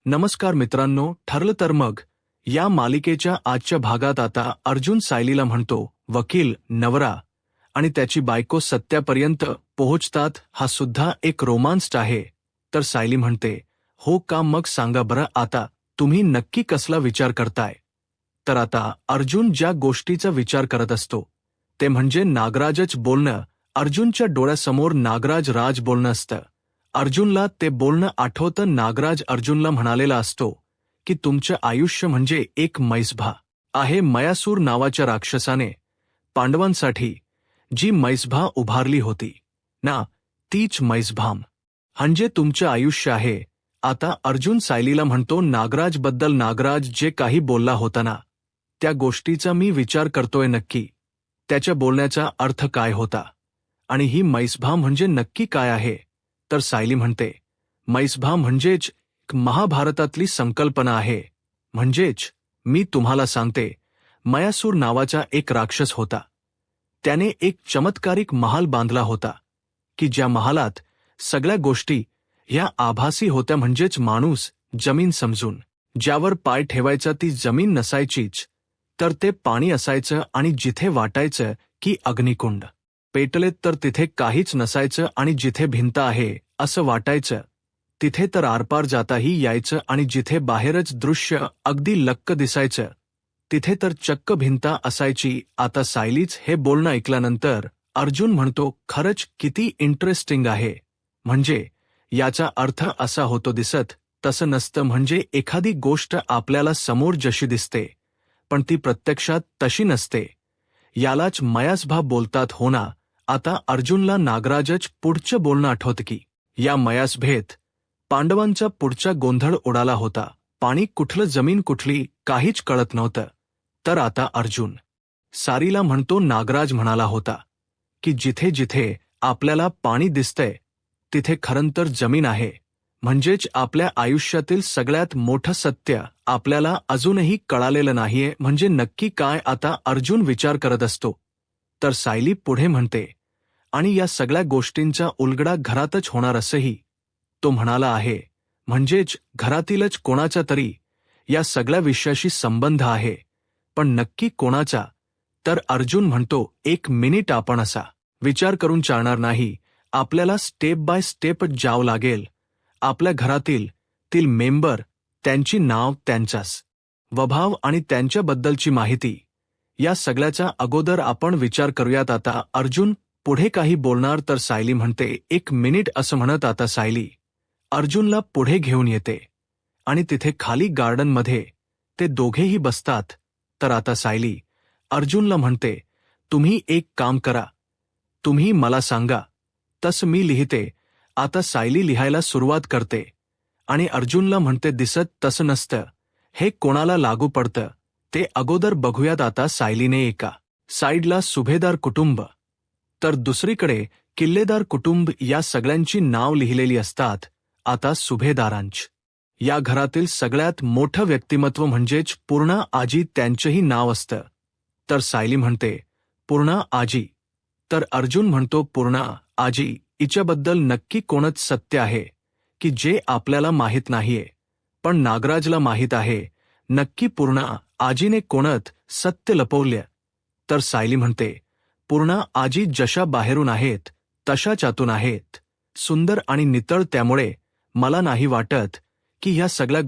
नमस्कार मित्रांनो, ठरलं तर मग या मालिकेच्या आजच्या भागात आता अर्जुन सायलीला म्हणतो, वकील, नवरा आणि त्याची बायको सत्यापर्यंत पोहोचतात. हा सुद्धा एक रोमांस्ट आहे. तर सायली म्हणते, हो का, मग सांगा बरं आता तुम्ही नक्की कसला विचार करताय. तर आता अर्जुन ज्या गोष्टीचा विचार करत असतो ते म्हणजे नागराजच बोलणं. अर्जुनच्या डोळ्यासमोर नागराज राज बोलणं असतं. अर्जुनला ते बोलणं आठवतं. नागराज अर्जुनला म्हणालेला असतो की तुमचं आयुष्य म्हणजे एक मैसभा आहे. मयासूर नावाच्या राक्षसाने पांडवांसाठी जी मैसभा उभारली होती ना, तीच मैसभा म्हणजे तुमचं आयुष्य आहे. आता अर्जुन सायलीला म्हणतो नागराजबद्दल, नागराज जे काही बोलला होता ना, त्या गोष्टीचा मी विचार करतोय. नक्की त्याच्या बोलण्याचा अर्थ काय होता आणि ही मैसभा म्हणजे नक्की काय आहे. तर सायली म्हणते, मैसभा म्हणजेच महाभारतातली संकल्पना आहे. म्हणजेच मी तुम्हाला सांगते, मयासूर नावाचा एक राक्षस होता. त्याने एक चमत्कारिक महाल बांधला होता की ज्या महालात सगळ्या गोष्टी ह्या आभासी होत्या. म्हणजेच माणूस जमीन समजून ज्यावर पाय ठेवायचा ती जमीन नसायचीच, तर ते पाणी असायचं. आणि जिथे वाटायचं की अग्निकुंड पेटलेत तर तिथे काहीच नसायचं. आणि जिथे भिंत आहे असं वाटायचं तिथे तर आरपार जाताही यायचं. आणि जिथे बाहेरच दृश्य अगदी लक्क दिसायचं तिथे तर चक्क भिंता असायची. आता सायलीच हे बोलणं ऐकल्यानंतर अर्जुन म्हणतो, खरंच किती इंटरेस्टिंग आहे. म्हणजे याचा अर्थ असा होतो, दिसत तसं नसतं. म्हणजे एखादी गोष्ट आपल्याला समोर जशी दिसते पण ती प्रत्यक्षात तशी नसते. यालाच मयासभा बोलतात, हो ना. आता अर्जुनला नागराजच पुढचं बोलणं आठवतं की या मयासभेत पांडवांचा पुढचा गोंधळ उडाला होता. पाणी कुठलं, जमीन कुठली, काहीच कळत नव्हतं. तर आता अर्जुन सारीला म्हणतो, नागराज म्हणाला होता की जिथे जिथे आपल्याला पाणी दिसतंय तिथे खरंतर जमीन आहे. म्हणजेच आपल्या आयुष्यातील सगळ्यात मोठं सत्य आपल्याला अजूनही कळालेलं नाहीये. म्हणजे नक्की काय, आता अर्जुन विचार करत असतो. तर सायली पुढे म्हणते, आणि या सगळ्या गोष्टींचा उलगडा घरातच होणार असंही तो म्हणाला आहे. म्हणजेच घरातीलच कोणाचा तरी या सगळ्या विषयाशी संबंध आहे. पण नक्की कोणाचा. तर अर्जुन म्हणतो, एक मिनिट, आपण असा विचार करून चालणार नाही. आपल्याला स्टेप बाय स्टेप जावं लागेल. आपल्या घरातील मेंबर, त्यांची नाव, त्यांचा स्वभाव आणि त्यांच्याबद्दलची माहिती, या सगळ्याचा अगोदर आपण विचार करूयात. आता अर्जुन पुढे काही बोलणार तर सायली म्हणते, एक मिनिट असं म्हणत आता सायली अर्जुनला पुढे घेऊन येते आणि तिथे खाली गार्डनमध्ये ते दोघेही बसतात. तर आता सायली अर्जुनला म्हणते, तुम्ही एक काम करा, तुम्ही मला सांगा तसं मी लिहिते. आता सायली लिहायला सुरुवात करते आणि अर्जुनला म्हणते, दिसत तसं नसतं, हे कोणाला लागू पडतं ते अगोदर बघूयात. आता सायलीने एका साईडला सुभेदार कुटुंब तर दुसरीकडे किल्लेदार कुटुंब या सगळ्यांची नाव लिहिलेली असतात. आता सुभेदारांच या घरातील सगळ्यात मोठं व्यक्तिमत्व म्हणजेच पूर्णा आजी, त्यांचंही नाव असतं. तर सायली म्हणते, पूर्णा आजी. तर अर्जुन म्हणतो, पूर्णा आजी हिच्याबद्दल नक्की कोणच सत्य आहे की जे आपल्याला माहीत नाहीये, पण नागराजला माहीत आहे. नक्की पूर्णा आजीने कोणत सत्य लपवलं. तर सायली म्हणते, पूर्णा आजी जशा बाहेरून आहेत तशाच आतून आहेत, सुंदर आणि नितळ. त्यामुळे मला नाही वाटत की ह्या सगळ्या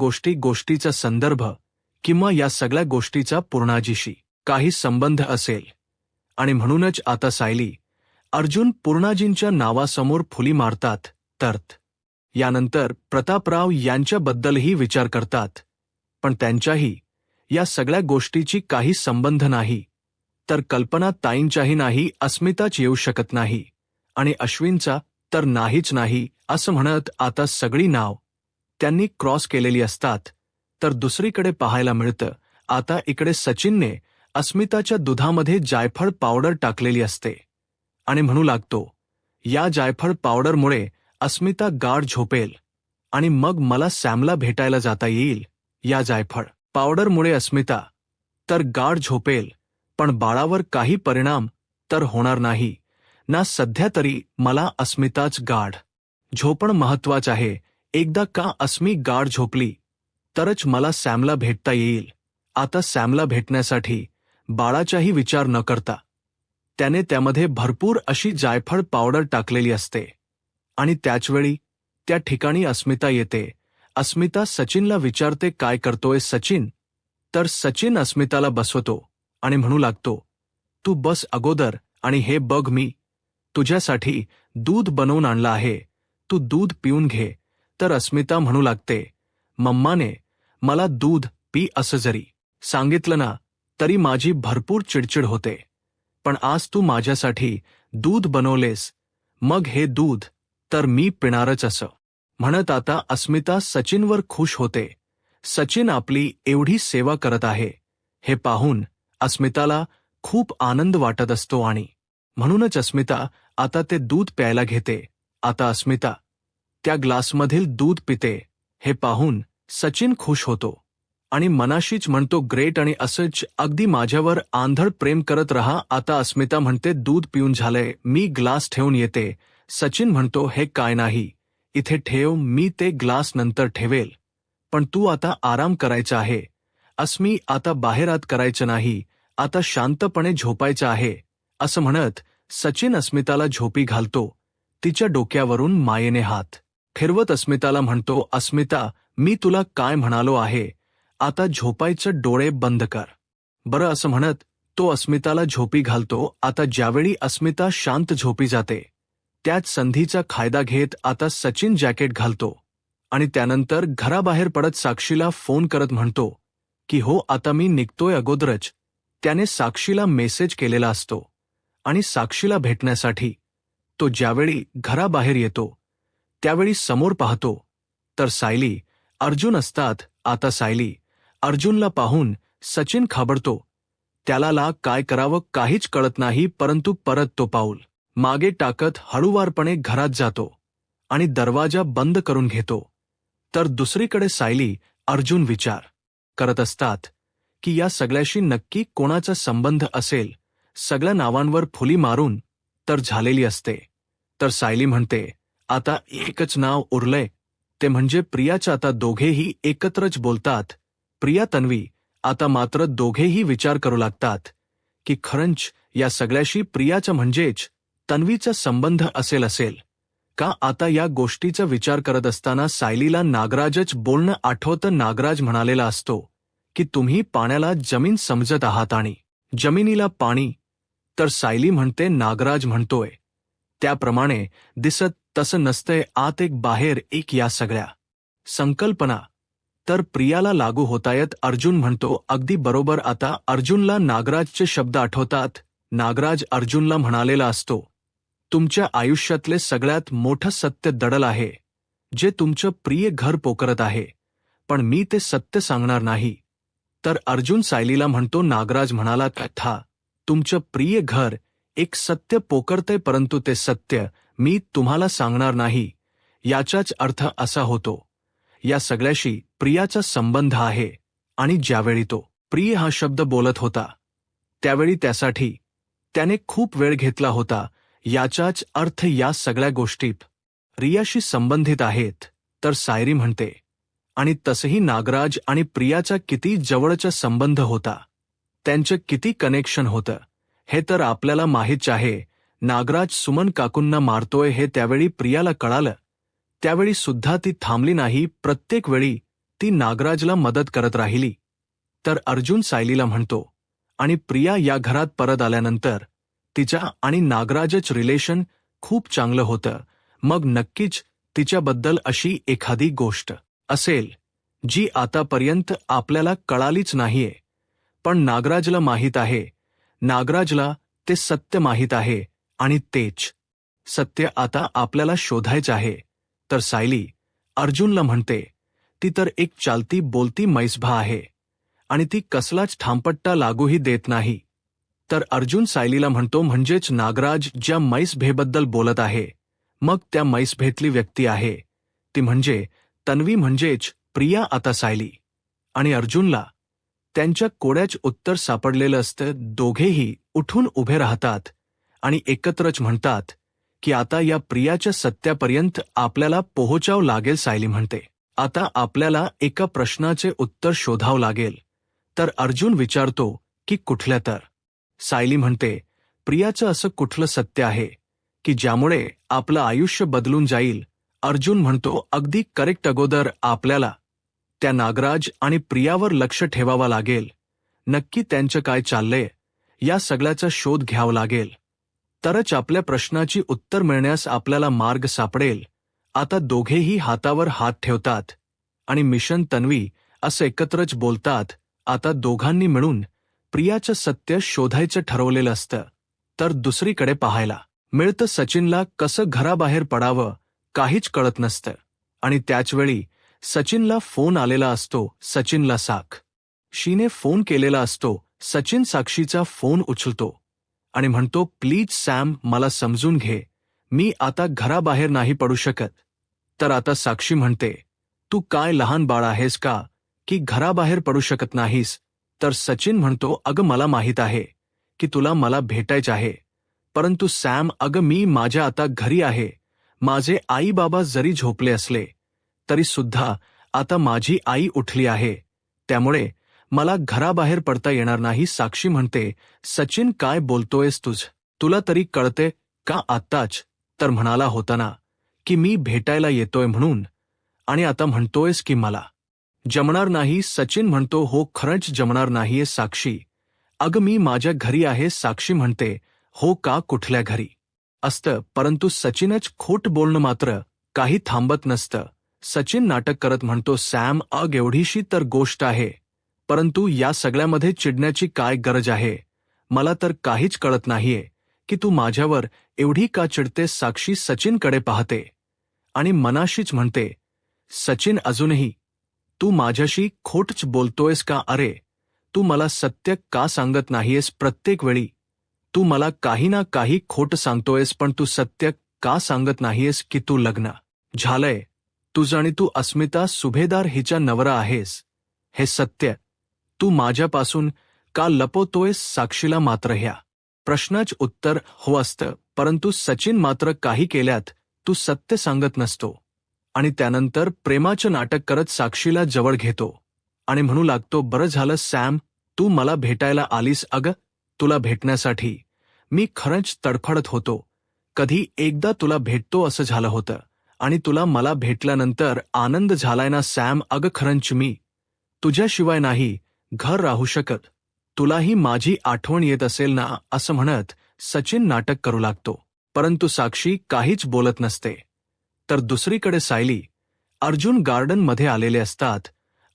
गोष्टीचा संदर्भ किंवा या सगळ्या गोष्टीचा पूर्णाजीशी काही संबंध असेल. आणि म्हणूनच आता सायली अर्जुन पूर्णाजींच्या नावासमोर फुली मारतात. तर यानंतर प्रतापराव यांच्याबद्दलही विचार करतात, पण त्यांच्याही या सगळ्या गोष्टीची काही संबंध नाही. तर कल्पना ताईंच्याही नाही, अस्मिताच येऊ शकत नाही, आणि अश्विनचा तर नाहीच नाही. असं म्हणत आता सगळी नाव त्यांनी क्रॉस केलेली असतात. तर दुसरीकडे पाहायला मिळतं, आता इकडे सचिनने अस्मिताच्या दुधामध्ये जायफळ पावडर टाकलेली असते आणि म्हणू लागतो, या जायफळ पावडरमुळे अस्मिता गाढ झोपेल आणि मग मला सॅमला भेटायला जाता येईल. या जायफळ पावडरमुळे अस्मिता तर गाढ झोपेल, पण बाळावर काही परिणाम तर होणार नाही ना. सध्या तरी मला अस्मिताच गाढ झोपणं महत्वाचं आहे. एकदा का अस्मी गाढ झोपली तरच मला सॅमला भेटता येईल. आता सॅमला भेटण्यासाठी बाळाचाही विचार न करता त्याने त्यामध्ये भरपूर अशी जायफळ पावडर टाकलेली असते. आणि त्याचवेळी त्या ठिकाणी अस्मिता येते. अस्मिता सचिनला विचारते, काय करतोय सचिन? तर सचिन अस्मिताला बसवतो आणि म्हणू लागतो, तू बस अगोदर आणि हे बघ, मी तुझ्यासाठी दूध बनवून आणलं आहे, तू दूध पिऊन घे. तर अस्मिता म्हणू लागते, मम्माने मला दूध पी असं जरी सांगितलं ना तरी माझी भरपूर चिडचिड होते, पण आज तू माझ्यासाठी दूध बनवलेस, मग हे दूध तर मी पिणारच असं म्हणत आता अस्मिता सचिनवर खुश होते. सचिन आपली एवढी सेवा करत आहे हे पाहून अस्मिताला खूप आनंद वाटत असतो आणि म्हणूनच अस्मिता आता ते दूध प्यायला घेते. आता अस्मिता त्या ग्लासमधील दूध पिते हे पाहून सचिन खुश होतो आणि मनाशीच म्हणतो, ग्रेट, आणि असंच अगदी माझ्यावर आंधळ प्रेम करत रहा. आता अस्मिता म्हणते, दूध पिऊन झालंय, मी ग्लास ठेवून येते. सचिन म्हणतो, हे काय नाही, इथे ठेव, मी ते ग्लास नंतर ठेवेल, पण तू आता आराम करायचा आहे. अस्मी, आता बाहेरात करायचं नाही, आता शांतपणे झोपायचं आहे. असं म्हणत सचिन अस्मिताला झोपी घालतो. तिच्या डोक्यावरून मायेने हात फिरवत अस्मिताला म्हणतो, अस्मिता, मी तुला काय म्हणालो आहे, आता झोपायचं, डोळे बंद कर बरं. असं म्हणत तो अस्मिताला झोपी घालतो. आता ज्यावेळी अस्मिता शांत झोपी जाते त्याच संधीचा फायदा घेत आता सचिन जॅकेट घालतो आणि त्यानंतर घराबाहेर पडत साक्षीला फोन करत म्हणतो की हो, आता मी निघतोय. अगोदरच त्याने साक्षीला मेसेज केलेला असतो आणि साक्षीला भेटण्यासाठी तो ज्यावेळी घराबाहेर येतो त्यावेळी समोर पाहतो तर सायली, अर्जुन असतात. आता सायली, अर्जुनला पाहून सचिन खाबडतो. त्याला काय करावं काहीच कळत नाही, परंतु परत तो पाऊल मागे टाकत हळूवारपणे घरात जातो आणि दरवाजा बंद करून घेतो. तर दुसरीकडे सायली, अर्जुन विचार करत असतात की या सगळ्याशी नक्की कोणाचा संबंध असेल. सगळ्या नावांवर फुली मारून तर झालेली असते. तर सायली म्हणते, आता एकच नाव उरलंय, ते म्हणजे प्रियाचं. आता दोघेही एकत्रच बोलतात. प्रिया, तन्वी. आता मात्र दोघेही विचार करू लागतात की खरंच या सगळ्याशी प्रियाचं म्हणजेच तन्वीचा संबंध असेल का. आता या गोष्टीचा विचार करत असताना सायलीला नागराजच बोलणं आठवतं. नागराज म्हणालेला असतो की तुम्ही पाण्याला जमीन समजत आहात आणि जमिनीला पाणी. तर सायली म्हणते, नागराज म्हणतोय त्याप्रमाणे दिसत तसं नसतंय, आत एक बाहेर एक, या सगळ्या संकल्पना तर प्रियाला लागू होतायत. अर्जुन म्हणतो, अगदी बरोबर. आता अर्जुनला नागराजचे शब्द आठवतात. नागराज अर्जुनला म्हणालेला असतो, तुमच्या आयुष्यातले सगळ्यात मोठं सत्य दडल आहे जे तुमचं प्रिय घर पोकरत आहे, पण मी ते सत्य सांगणार नाही. तर अर्जुन सायलीला म्हणतो, नागराज म्हणाला, कथा तुमचं प्रिय घर एक सत्य पोकरतंय, परंतु ते सत्य मी तुम्हाला सांगणार नाही. याचाच अर्थ असा होतो या सगळ्याशी प्रियाचा संबंध आहे. आणि ज्यावेळी तो प्रिय हा शब्द बोलत होता त्यावेळी त्यासाठी त्याने खूप वेळ घेतला होता. याचाच अर्थ या सगळ्या गोष्टी प्रियाशी संबंधित आहेत. तर सायरी म्हणते, आणि तसंही नागराज आणि प्रियाचा किती जवळचा संबंध होता, त्यांचं किती कनेक्शन होतं हे तर आपल्याला माहीतच आहे. नागराज सुमन काकूंना मारतोय हे त्यावेळी प्रियाला कळालं, त्यावेळी सुद्धा ती थांबली नाही. प्रत्येक वेळी ती नागराजला मदत करत राहिली. तर अर्जुन सायलीला म्हणतो, आणि प्रिया या घरात परत आल्यानंतर तिच्या आणि नागराजच रिलेशन खूप चांगलं होतं. मग नक्कीच तिच्याबद्दल अशी एखादी गोष्ट असेल जी आतापर्यंत आपल्याला कळालीच नाहीये, पण नागराजला माहीत आहे. नागराजला ते सत्य माहीत आहे आणि तेच सत्य आता आपल्याला शोधायचं आहे. तर सायली अर्जुनला म्हणते, ती तर एक चालती बोलती मैसभा आहे आणि ती कसलाच ठामपट्टा लागूही देत नाही. तर अर्जुन सायलीला म्हणतो, म्हणजेच नागराज ज्या मैसभेबद्दल बोलत आहे, मग त्या मैसभेतली व्यक्ती आहे ती म्हणजे तन्वी, म्हणजेच प्रिया. आता सायली आणि अर्जुनला त्यांच्या कोड्याच उत्तर सापडलेलं असतं. दोघेही उठून उभे राहतात आणि एकत्रच म्हणतात की आता या प्रियाच्या सत्यापर्यंत आपल्याला पोहोचावं लागेल. सायली म्हणते, आता आपल्याला एका प्रश्नाचे उत्तर शोधावं लागेल. तर अर्जुन विचारतो की कुठल्या तर. सायली म्हणते, प्रियाचं असं कुठलं सत्य आहे की ज्यामुळे आपलं आयुष्य बदलून जाईल. अर्जुन म्हणतो, अगदी करेक्ट. अगोदर आपल्याला त्या नागराज आणि प्रियावर लक्ष ठेवावं लागेल. नक्की त्यांचं काय चाललंय या सगळ्याचा शोध घ्यावा लागेल. तरच आपल्या प्रश्नाची उत्तर मिळण्यास आपल्याला मार्ग सापडेल. आता दोघेही हातावर हात ठेवतात आणि मिशन तन्वी असं एकत्रच बोलतात. आता दोघांनी मिळून प्रियाचं सत्य शोधायचं ठरवलेलं असतं. तर दुसरीकडे पाहायला मिळतं सचिनला कसं घराबाहेर पडावं काहीच कळत नसतं. आणि त्याचवेळी सचिनला फोन आलेला असतो. सचिनला साक्षीने फोन केलेला असतो. सचिन साक्षीचा फोन उचलतो आणि म्हणतो, प्लीज सॅम, मला समजून घे, मी आता घराबाहेर नाही पडू शकत. तर आता साक्षी म्हणते, तू काय लहान बाळ आहेस का की घराबाहेर पडू शकत नाहीस. तर सचिन म्हणतो, अगं मला माहीत आहे की तुला मला भेटायचं आहे, परंतु सॅम, अगं मी माझ्या आता घरी आहे. माझे आई बाबा जरी झोपले असले तरी सुद्धा आता माझी आई उठली आहे, त्यामुळे मला घराबाहेर पडता येणार नाही. साक्षी म्हणते, सचिन काय बोलतोयस तुला तरी कळते का आत्ताच तर म्हणाला होता ना की मी भेटायला येतोय म्हणून, आणि आता म्हणतोयस की मला जमणार नाही. सचिन म्हणतो, हो खरंच जमणार नाहीये साक्षी, अगं मी माझ्या घरी आहे. साक्षी म्हणते, हो का, कुठल्या घरी असतं. परंतु सचिनच खोट बोलणं मात्र काही थांबत नसतं. सचिन नाटक करत म्हणतो, सॅम, एवढीशी तर गोष्ट आहे, परंतु या सगळ्यामध्ये चिडण्याची काय गरज आहे. मला तर काहीच कळत नाहीये की तू माझ्यावर एवढी का चिडतेस. साक्षी सचिनकडे पाहते आणि मनाशीच म्हणते, सचिन, अजूनही तू माझ्याशी खोटच बोलतोयस का. अरे तू मला सत्य का सांगत नाहीयेस. प्रत्येक वेळी तू मला काही ना काही खोट सांगतोयस, पण तू सत्य का सांगत नाहीयेस की तू लग्न झालंय तुझं आणि तू अस्मिता सुभेदार हिचा नवरा आहेस. हे सत्य तू माझ्यापासून का लपवतोयस. साक्षीला मात्र ह्या प्रश्नाचं उत्तर हो असतं, परंतु सचिन मात्र काही केल्यात तू सत्य सांगत नसतो. आणि त्यानंतर प्रेमाचं नाटक करत साक्षीला जवळ घेतो आणि म्हणू लागतो, बरं झालं सॅम, तू मला भेटायला आलीस. अगं तुला भेटण्यासाठी मी खरंच तडफडत होतो. कधी एकदा तुला भेटतो असं झालं होतं, आणि तुला मला भेटल्यानंतर आनंद झालाय ना सॅम. अगं खरंच मी तुझ्याशिवाय नाही घर राहू शकत. तुलाही माझी आठवण येत असेल ना. असं म्हणत सचिन नाटक करू लागतो, परंतु साक्षी काहीच बोलत नसते. तर दुसरीकडे सायली अर्जुन गार्डन मध्ये आलेले असतात.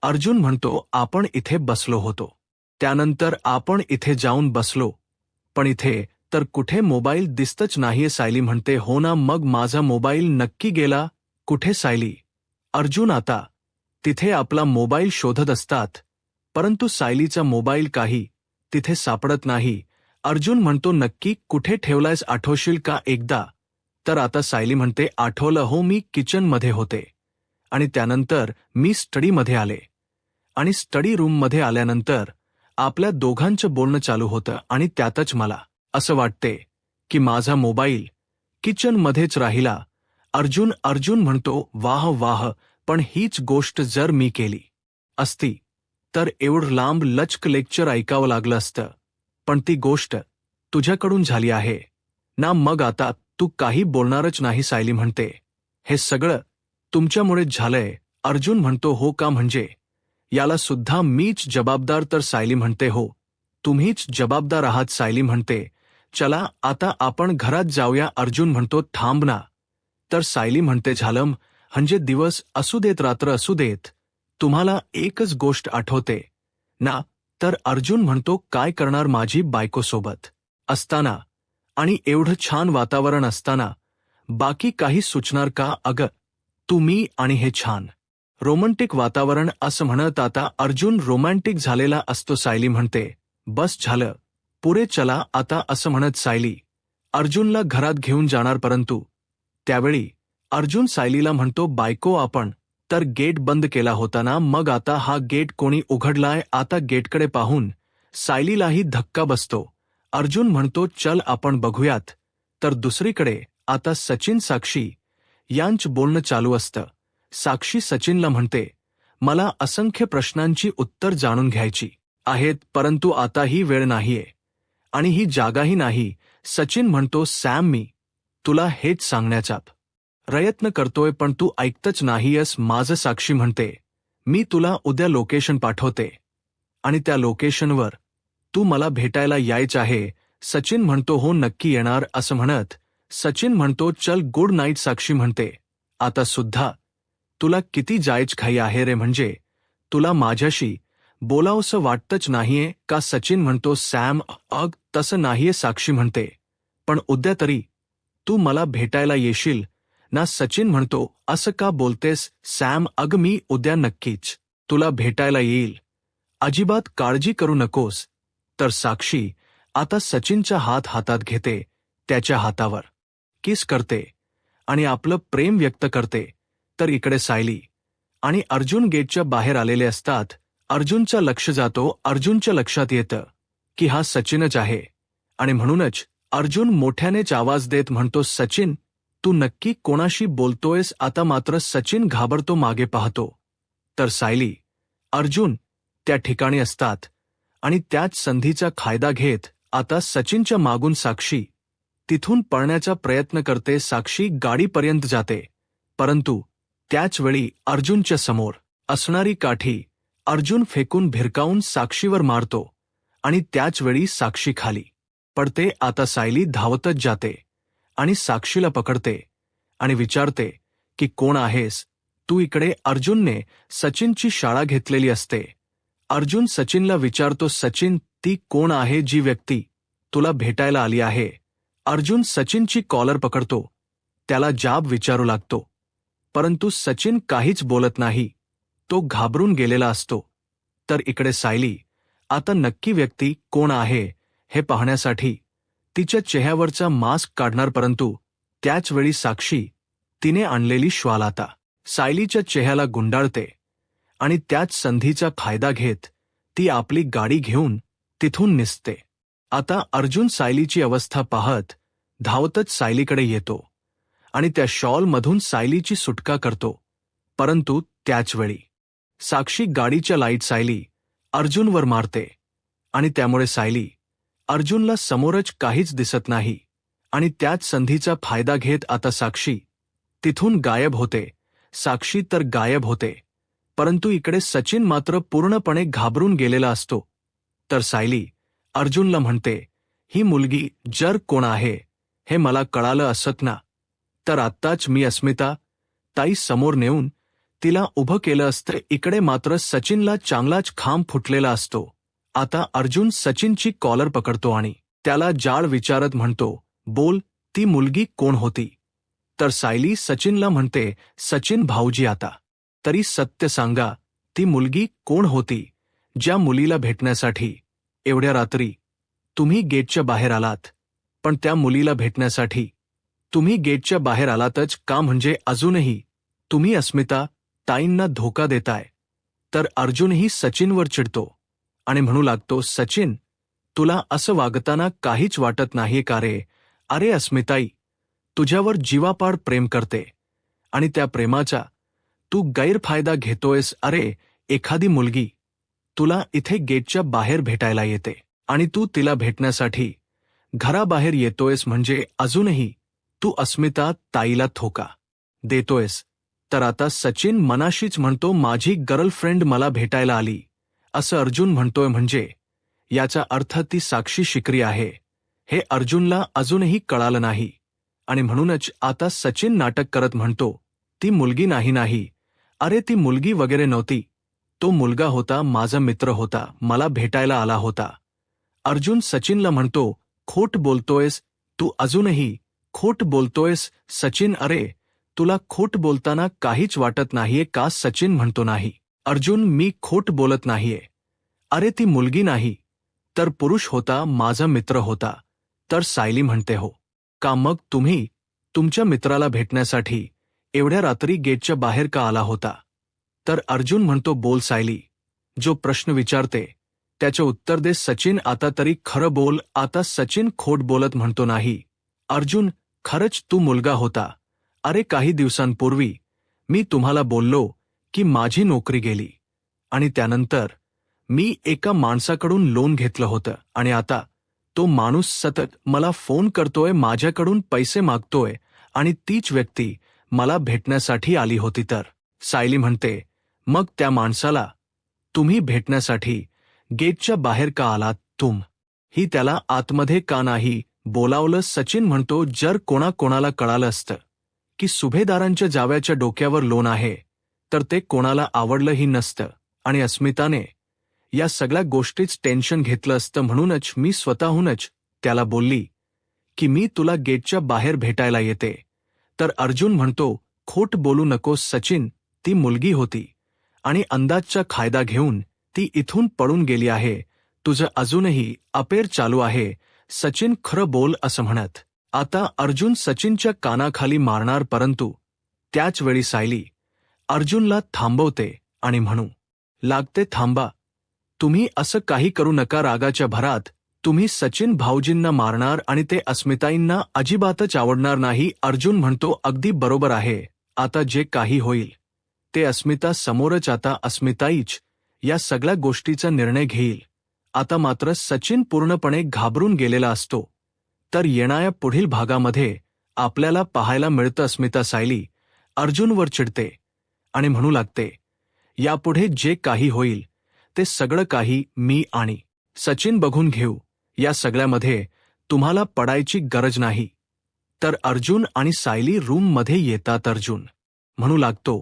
अर्जुन म्हणतो, आपण इथे बसलो होतो, त्यानंतर आपण इथे जाऊन बसलो, पण इथे तर कुठे मोबाईल दिसतच नाहीये. सायली म्हणते, हो ना, मग माझा मोबाईल नक्की गेला कुठे. सायली अर्जुन आता तिथे आपला मोबाईल शोधत असतात, परंतु सायलीचा मोबाईल काही तिथे सापडत नाही. अर्जुन म्हणतो, नक्की कुठे ठेवलायस, आठवशील का एकदा. तर आता सायली म्हणते, आठवलं, हो मी किचनमध्ये होते आणि त्यानंतर मी स्टडीमध्ये आले, आणि स्टडी रूममध्ये आल्यानंतर आपल्या दोघांचं बोलणं चालू होतं, आणि त्यातच मला असं वाटते की माझा मोबाईल किचनमध्येच राहिला. अर्जुन म्हणतो, वाह वाह, पण हीच गोष्ट जर मी केली असती तर एवढं लांब लचक लेक्चर ऐकावं लागलं असतं, पण ती गोष्ट तुझ्याकडून झाली आहे ना, मग आता तू काही बोलणारच नाही. सायली म्हणते, हे सगळं तुमच्यामुळेच झालंय. अर्जुन म्हणतो, हो का, म्हणजे याला सुद्धा मीच जबाबदार. तर सायली म्हणते, हो तुम्हीच जबाबदार आहात. सायली म्हणते, चला आता आपण घरात जाऊया. अर्जुन म्हणतो, थांब ना. तर सायली म्हणते, झालं म्हणजे दिवस असू देत रात्र असू देत, तुम्हाला एकच गोष्ट आठवते ना. तर अर्जुन म्हणतो, काय करणार, माझी बायकोसोबत असताना आणि एवढं छान वातावरण असताना बाकी काही सुचणार का. अगं तू, मी आणि हे छान रोमॅन्टिक वातावरण. असं म्हणत आता अर्जुन रोमॅन्टिक झालेला असतो. सायली म्हणते, बस झालं पुरे, चला आता. असं म्हणत सायली अर्जुनला घरात घेऊन जाणार, परंतु त्यावेळी अर्जुन सायलीला म्हणतो, बायको आपण तर गेट बंद केला होता ना, मग आता हा गेट कोणी उघडलाय. आता गेटकडे पाहून सायलीलाही धक्का बसतो. अर्जुन म्हणतो, चल आपण बघूयात. तर दुसरीकडे आता सचिन साक्षी यांचं बोलणं चालू असतं. साक्षी सचिनला म्हणते, मला असंख्य प्रश्नांची उत्तर जाणून घ्यायची आहेत, परंतु आता ही वेळ नाहीये आणि ही जागाही नाही. सचिन म्हणतो, सॅम, मी तुला हेच सांगण्याचा प्रयत्न करतोय, पण तू ऐकतच नाहीयस माझं. साक्षी म्हणते, मी तुला उद्या लोकेशन पाठवते आणि त्या लोकेशनवर तू मला भेटायला यायचं आहे. सचिन म्हणतो, हो नक्की येणार. असं म्हणत सचिन म्हणतो, चल गुड नाईट. साक्षी म्हणते, आता सुद्धा तुला किती जायच घाई आहे रे, म्हणजे तुला माझ्याशी बोलावंसं वाटतच नाहीये का? सचिन म्हणतो, सॅम, तसं नाहीये. साक्षी म्हणते, पण उद्या तरी तू मला भेटायला येशील ना? सचिन म्हणतो, असं का बोलतेस सॅम? मी उद्या नक्कीच तुला भेटायला येईल, अजिबात काळजी करू नकोस. तर साक्षी आता सचिनचा हात हातात घेते, त्याच्या हातावर किस करते आणि आपलं प्रेम व्यक्त करते. तर इकडे सायली आणि अर्जुन गेटच्या बाहेर आलेले असतात. अर्जुनचं लक्ष जातो. अर्जुनच्या लक्षात येतं की हा सचिनच आहे आणि म्हणूनच अर्जुन मोठ्यानेच आवाज देत म्हणतो, सचिन, तू नक्की कोणाशी बोलतोयस? आता मात्र सचिन घाबरतो, मागे पाहतो. तर सायली, अर्जुन त्या ठिकाणी असतात आणि त्याच संधीचा फायदा घेत आता सचिनच्या मागून साक्षी तिथून पळण्याचा प्रयत्न करते. साक्षी गाडीपर्यंत जाते, परंतु त्याच वेळी अर्जुनच्या समोर असणारी काठी अर्जुन फेकून भिरकावून साक्षीवर मारतो आणि त्याच वेळी साक्षी खाली पडते. आता सायली धावतच जाते आणि साक्षीला पकडते आणि विचारते की कोण आहेस तू इकडे? अर्जुनने सचिनची शाळा घेतलेली असते. अर्जुन सचिनला विचारतो, सचिन, ती कोण आहे जी व्यक्ती तुला भेटायला आली आहे? अर्जुन सचिनची कॉलर पकडतो, त्याला जाब विचारू लागतो, परंतु सचिन काहीच बोलत नाही. तो घाबरून गेलेला असतो. तर इकडे सायली आता नक्की व्यक्ती कोण आहे हे पाहण्यासाठी तिच्या चेहऱ्यावरचा मास्क काढणार, परंतु त्याच वेळी साक्षी तिने आणलेली श्वाल आता सायलीच्या चेहऱ्याला गुंडाळते आणि त्याच संधीचा फायदा घेत ती आपली गाडी घेऊन तिथून निघते. आता अर्जुन सायलीची अवस्था पाहत धावतच सायलीकडे येतो आणि त्या शॉलमधून सायलीची सुटका करतो, परंतु त्याच वेळी साक्षी गाडीच्या लाईट सायली अर्जुनवर मारते आणि त्यामुळे सायली अर्जुनला समोरच काहीच दिसत नाही आणि त्याच संधीचा फायदा घेत आता साक्षी तिथून गायब होते. साक्षी तर गायब होते, परंतु इकडे सचिन मात्र पूर्णपणे घाबरून गेलेला असतो. तर सायली अर्जुनला म्हणते, ही मुलगी जर कोण आहे हे मला कळालं असत ना, तर आत्ताच मी अस्मिता ताई समोर नेऊन तिला उभं केलं असतं. इकडे मात्र सचिनला चांगलाच खांब फुटलेला असतो. आता अर्जुन सचिनची कॉलर पकडतो आणि त्याला जाळ विचारत म्हणतो, बोल, ती मुलगी कोण होती? तर सायली सचिनला म्हणते, सचिन भाऊजी, आता तरी सत्य सांगा, ती मुलगी कोण होती ज्या मुलीला भेटण्यासाठी एवढ्या रात्री तुम्ही गेटच्या बाहेर आलात? पण त्या मुलीला भेटण्यासाठी तुम्ही गेटच्या बाहेर आलातच का? म्हणजे अजूनही तुम्ही अस्मिता ताईंना धोका देताय. तर अर्जुनही सचिनवर चिडतो आणि म्हणू लागतो, सचिन, तुला असं वागताना काहीच वाटत नाहीये का रे? अरे अस्मिताई तुझ्यावर जीवापाड प्रेम करते आणि त्या प्रेमाचा तू गैरफायदा घेतोयस. अरे एखादी मुलगी तुला इथे गेटच्या बाहेर भेटायला येते आणि तू तिला भेटण्यासाठी घराबाहेर येतोयस, म्हणजे अजूनही तू अस्मिता ताईला धोका देतोयस. तर आता सचिन मनाशीच म्हणतो, माझी गर्लफ्रेंड मला भेटायला आली असं अर्जुन म्हणतोय, म्हणजे याचा अर्थ ती साक्षी शिकरी आहे हे अर्जुनला अजूनही कळालं नाही. आणि म्हणूनच आता सचिन नाटक करत म्हणतो, ती मुलगी नाही, अरे ती मुलगी वगैरे नव्हती, तो मुलगा होता, माझा मित्र होता, मला भेटायला आला होता. अर्जुन सचिनला म्हणतो, खोट बोलतोयस तू, अजूनही खोट बोलतोयस. सचिन, अरे तुला खोट बोलताना काहीच वाटत नाहीये का? सचिन म्हणतो, नाही अर्जुन, मी खोट बोलत नाहीये. अरे ती मुलगी नाही तर पुरुष होता, माझा मित्र होता. तर सायली म्हणते, हो का? मग तुम्ही तुमच्या मित्राला भेटण्यासाठी एवढ्या रात्री गेटच्या बाहेर का आला होता? तर अर्जुन म्हणतो, बोल सायली, जो प्रश्न विचारते त्याचे उत्तर दे. सचिन, आता तरी खरं बोल. आता सचिन खोट बोलत म्हणतो, नाही अर्जुन, खरंच तू मुलगा होता. अरे काही दिवसांपूर्वी मी तुम्हाला बोललो की माझी नोकरी गेली आणि त्यानंतर मी एका माणसाकडून लोन घेतलं होतं आणि आता तो माणूस सतत मला फोन करतोय, माझ्याकडून पैसे मागतोय आणि तीच व्यक्ती मला भेटण्यासाठी आली होती. तर सायली म्हणते, मग त्या माणसाला तुम्ही भेटण्यासाठी गेटच्या बाहेर का आलात? ही त्याला आतमध्ये का नाही बोलावलं? सचिन म्हणतो, जर कोणाला कळालं असतं की सुभेदारांच्या जावयाच्या डोक्यावर लोन आहे तर ते कोणाला आवडलंही नसतं आणि अस्मिताने या सगळ्या गोष्टीच टेन्शन घेतलं असतं. म्हणूनच मी स्वतःहूनच त्याला बोलली की मी तुला गेटच्या बाहेर भेटायला येते. तर अर्जुन म्हणतो, खोट बोलू नकोस सचिन, ती मुलगी होती आणि अंदाजचा फायदा घेऊन ती इथून पळून गेली आहे. तुझं अजूनही अफेअर चालू आहे. सचिन, खरं बोल असं म्हणत आता अर्जुन सचिनच्या कानाखाली मारणार, परंतु त्याच वेळी सायली अर्जुनला थांबवते आणि म्हणू लागते, थांबा, तुम्ही असं काही करू नका. रागाच्या भरात तुम्ही सचिन भाऊजींना मारणार आणि ते अस्मिताईंना अजिबातच आवडणार नाही. अर्जुन म्हणतो, अगदी बरोबर आहे, आता जे काही होईल ते अस्मिता समोरच. आता अस्मिताईच या सगळ्या गोष्टीचा निर्णय घेईल. आता मात्र सचिन पूर्णपणे घाबरून गेलेला असतो. तर येणाऱ्या पुढील भागामध्ये आपल्याला पाहायला मिळतं अस्मिता सायली अर्जुनवर चिडते आणि म्हणू लागते, यापुढे जे काही होईल ते सगळं काही मी आणि सचिन बघून घेऊ. या सगळ्यामध्ये तुम्हाला पडायची गरज नाही. तर अर्जुन आणि सायली रूममध्ये येतात. अर्जुन म्हणू लागतो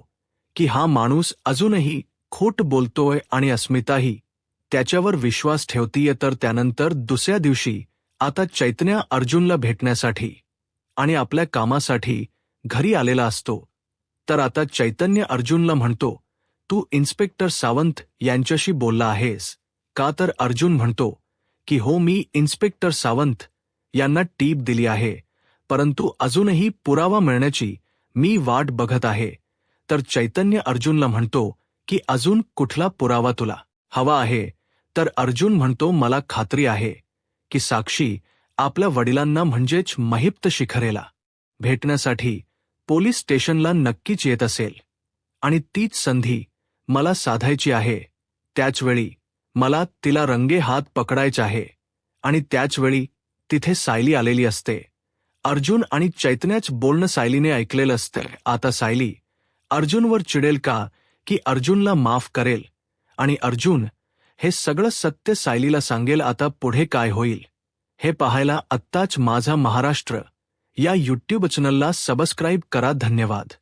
की हा माणूस अजूनही खोट बोलतोय आणि अस्मिताही त्याच्यावर विश्वास ठेवतीये. तर त्यानंतर दुसऱ्या दिवशी आता चैतन्य अर्जुनला भेटण्यासाठी आणि आपल्या कामासाठी घरी आलेला असतो. तर आता चैतन्य अर्जुनला म्हणतो, तू इन्स्पेक्टर सावंत यांच्याशी बोलला आहेस का? तर अर्जुन म्हणतो की हो, मी इन्स्पेक्टर सावंत यांना टीप दिली आहे, परंतु अजूनही पुरावा मिळण्याची मी वाट बघत आहे. तर चैतन्य अर्जुनला म्हणतो की अजून कुठला पुरावा तुला हवा आहे? तर अर्जुन म्हणतो, मला खात्री आहे की साक्षी आपल्या वडिलांना म्हणजेच महिप्त शिखरेला भेटण्यासाठी पोलीस स्टेशनला नक्कीच येत असेल आणि तीच संधी मला साधायची आहे. त्याचवेळी मला तिला रंगे हात पकडायचे आहे आणि त्याचवेळी तिथे सायली आलेली असते. अर्जुन आणि चैतन्याच बोलणं सायलीने ऐकलेलं असतं. आता सायली अर्जुनवर चिडेल का की अर्जुनला माफ करेल आणि अर्जुन हे सगळं सत्य सायलीला सांगेल? आता पुढे काय होईल हे पाहायला आत्ताच माझा महाराष्ट्र या यूट्यूब चॅनलला सबस्क्राईब करा. धन्यवाद.